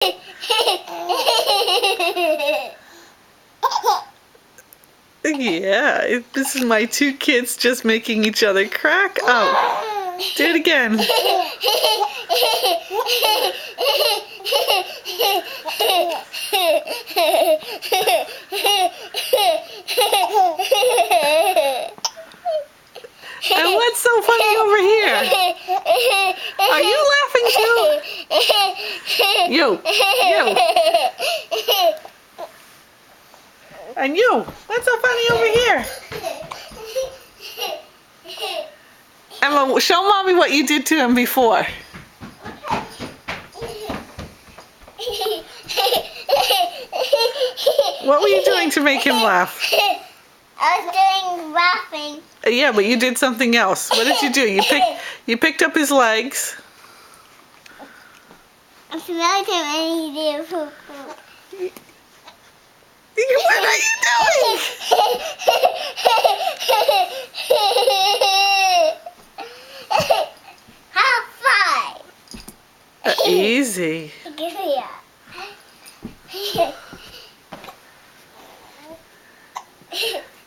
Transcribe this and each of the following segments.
Yeah, this is my two kids just making each other crack up. Do it again. And what's so funny over here? Are you laughing too? You. And you. What's so funny over here? Emma, show Mommy what you did to him before. What were you doing to make him laugh? I was doing laughing. Yeah, but you did something else. What did you do? You picked up his legs. I smelled him and he did poo-poo. What are you doing? High five. Easy. Give me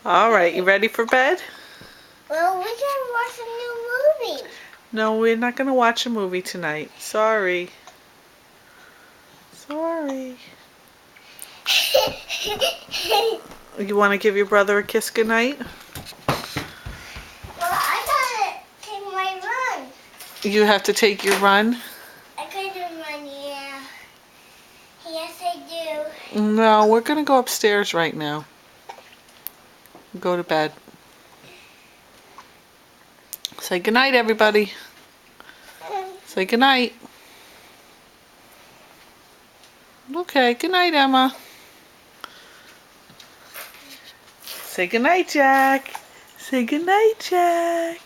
All right, you ready for bed? Well, we can watch a new movie. No, we're not going to watch a movie tonight. Sorry. Sorry. You want to give your brother a kiss goodnight? Well, I gotta take my run. You have to take your run? I gotta run, yeah. Yes, I do. No, we're going to go upstairs right now. Go to bed. Say goodnight, everybody. Say goodnight. Okay, goodnight, Emma. Say goodnight, Jack. Say goodnight, Jack.